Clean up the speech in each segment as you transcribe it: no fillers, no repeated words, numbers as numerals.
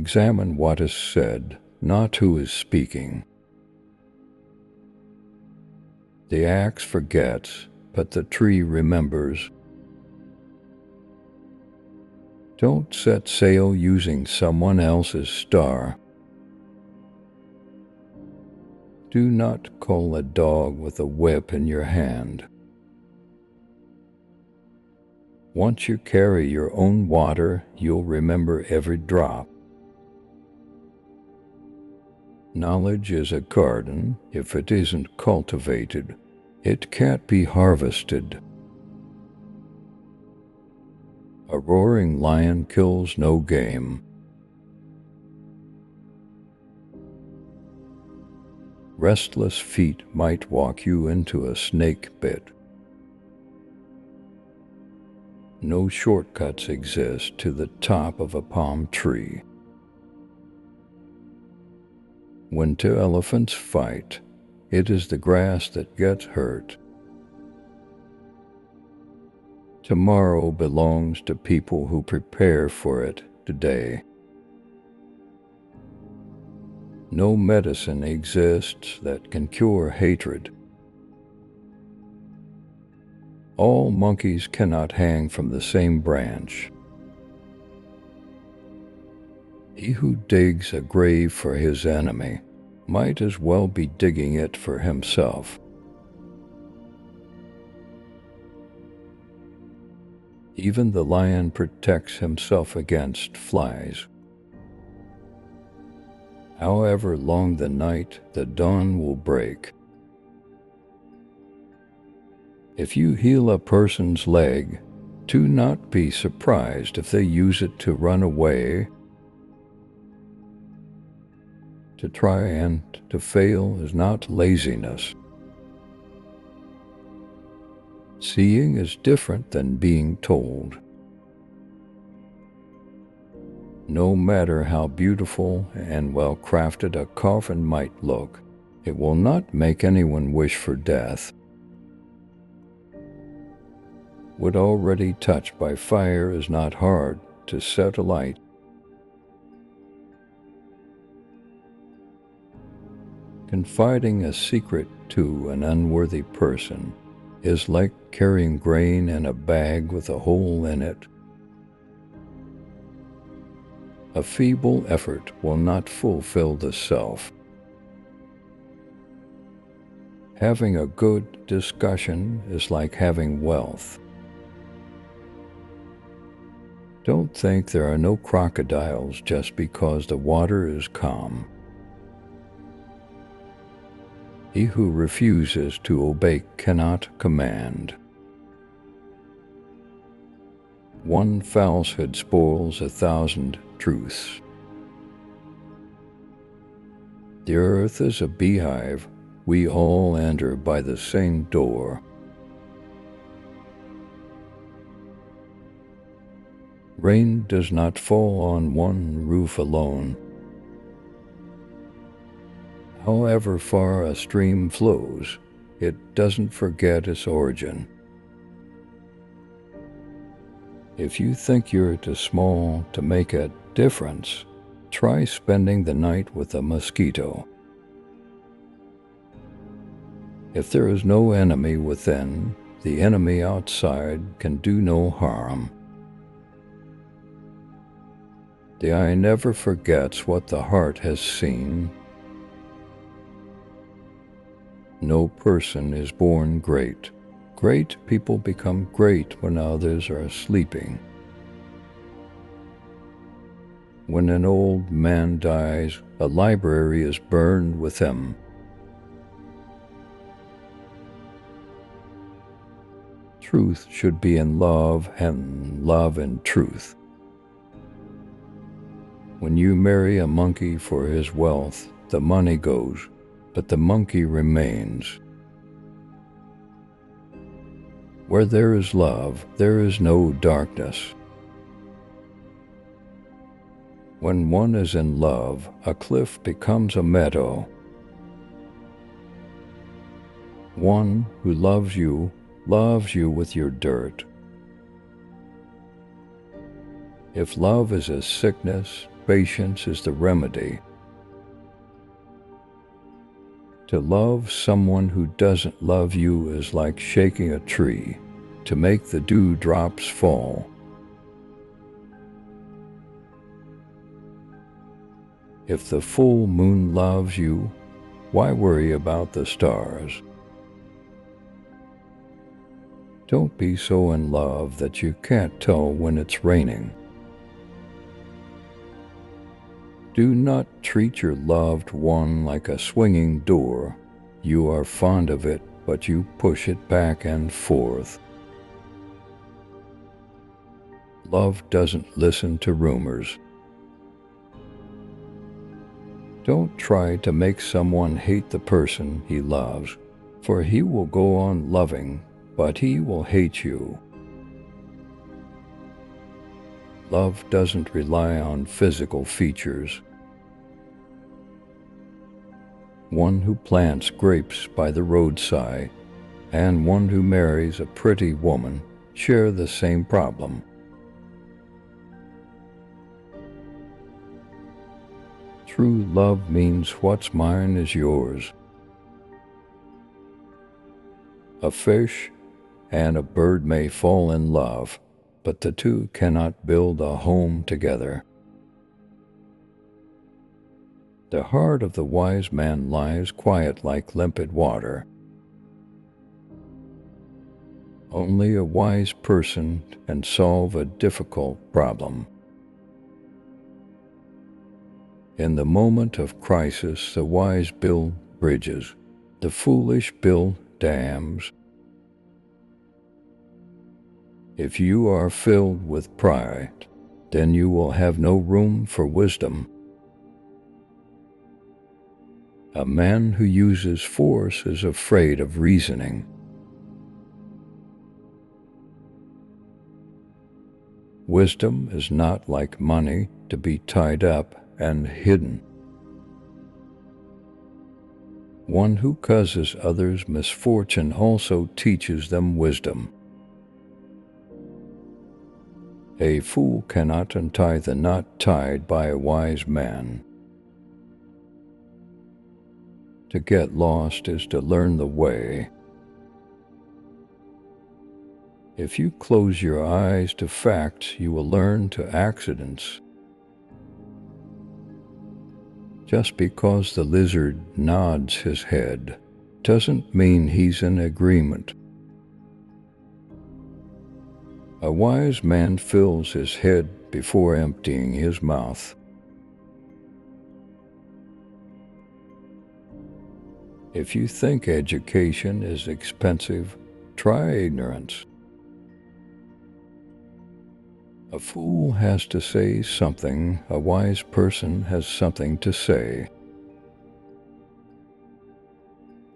Examine what is said, not who is speaking. The axe forgets, but the tree remembers. Don't set sail using someone else's star. Do not call a dog with a whip in your hand. Once you carry your own water, you'll remember every drop. Knowledge is a garden. If it isn't cultivated, it can't be harvested. A roaring lion kills no game. Restless feet might walk you into a snake pit. No shortcuts exist to the top of a palm tree. When two elephants fight, it is the grass that gets hurt. Tomorrow belongs to people who prepare for it today. No medicine exists that can cure hatred. All monkeys cannot hang from the same branch. He who digs a grave for his enemy might as well be digging it for himself. Even the lion protects himself against flies. However long the night, the dawn will break. If you heal a person's leg, do not be surprised if they use it to run away. To try and to fail is not laziness. Seeing is different than being told. No matter how beautiful and well-crafted a coffin might look, it will not make anyone wish for death. Wood already touched by fire is not hard to set alight. Confiding a secret to an unworthy person is like carrying grain in a bag with a hole in it. A feeble effort will not fulfill the self. Having a good discussion is like having wealth. Don't think there are no crocodiles just because the water is calm. He who refuses to obey cannot command. One falsehood spoils 1,000 truths. The earth is a beehive. We all enter by the same door. Rain does not fall on one roof alone. However far a stream flows, it doesn't forget its origin. If you think you're too small to make a difference, try spending the night with a mosquito. If there is no enemy within, the enemy outside can do no harm. The eye never forgets what the heart has seen. No person is born great. Great people become great when others are sleeping. When an old man dies, a library is burned with him. Truth should be in love, and love in truth. When you marry a monkey for his wealth, the money goes, but the monkey remains. Where there is love, there is no darkness. When one is in love, a cliff becomes a meadow. One who loves you with your dirt. If love is a sickness, patience is the remedy. To love someone who doesn't love you is like shaking a tree to make the dewdrops fall. If the full moon loves you, why worry about the stars? Don't be so in love that you can't tell when it's raining. Do not treat your loved one like a swinging door. You are fond of it, but you push it back and forth. Love doesn't listen to rumors. Don't try to make someone hate the person he loves, for he will go on loving, but he will hate you. Love doesn't rely on physical features. One who plants grapes by the roadside and one who marries a pretty woman share the same problem. True love means what's mine is yours. A fish and a bird may fall in love, but the two cannot build a home together. The heart of the wise man lies quiet like limpid water. Only a wise person can solve a difficult problem. In the moment of crisis, the wise build bridges, the foolish build dams. If you are filled with pride, then you will have no room for wisdom. A man who uses force is afraid of reasoning. Wisdom is not like money to be tied up and hidden. One who causes others misfortune also teaches them wisdom. A fool cannot untie the knot tied by a wise man. To get lost is to learn the way. If you close your eyes to facts, you will learn to accidents. Just because the lizard nods his head doesn't mean he's in agreement. A wise man fills his head before emptying his mouth. If you think education is expensive, try ignorance. A fool has to say something, a wise person has something to say.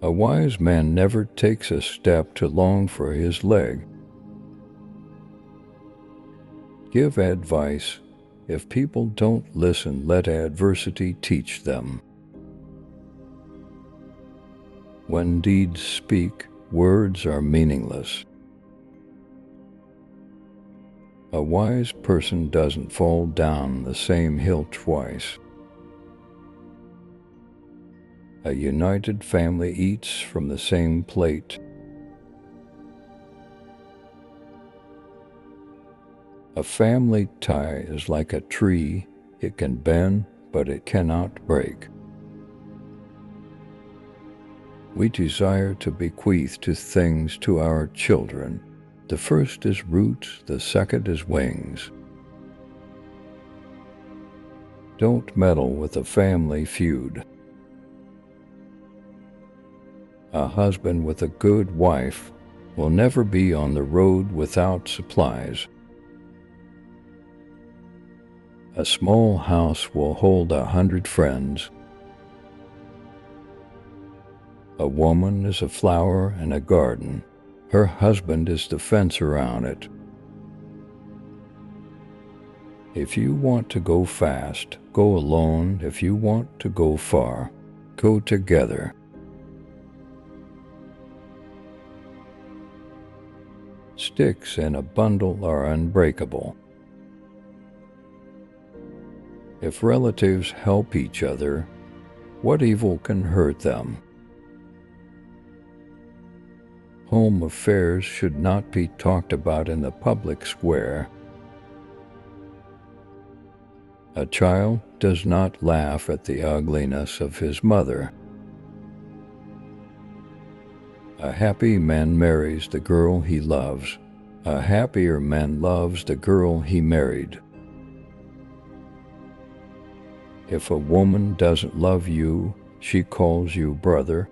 A wise man never takes a step to long for his leg. Give advice. If people don't listen, let adversity teach them. When deeds speak, words are meaningless. A wise person doesn't fall down the same hill twice. A united family eats from the same plate. A family tie is like a tree. It can bend, but it cannot break. We desire to bequeath two things to our children. The first is roots, the second is wings. Don't meddle with a family feud. A husband with a good wife will never be on the road without supplies. A small house will hold 100 friends. A woman is a flower in a garden. Her husband is the fence around it. If you want to go fast, go alone. If you want to go far, go together. Sticks in a bundle are unbreakable. If relatives help each other, what evil can hurt them? Home affairs should not be talked about in the public square. A child does not laugh at the ugliness of his mother. A happy man marries the girl he loves. A happier man loves the girl he married. If a woman doesn't love you, she calls you brother.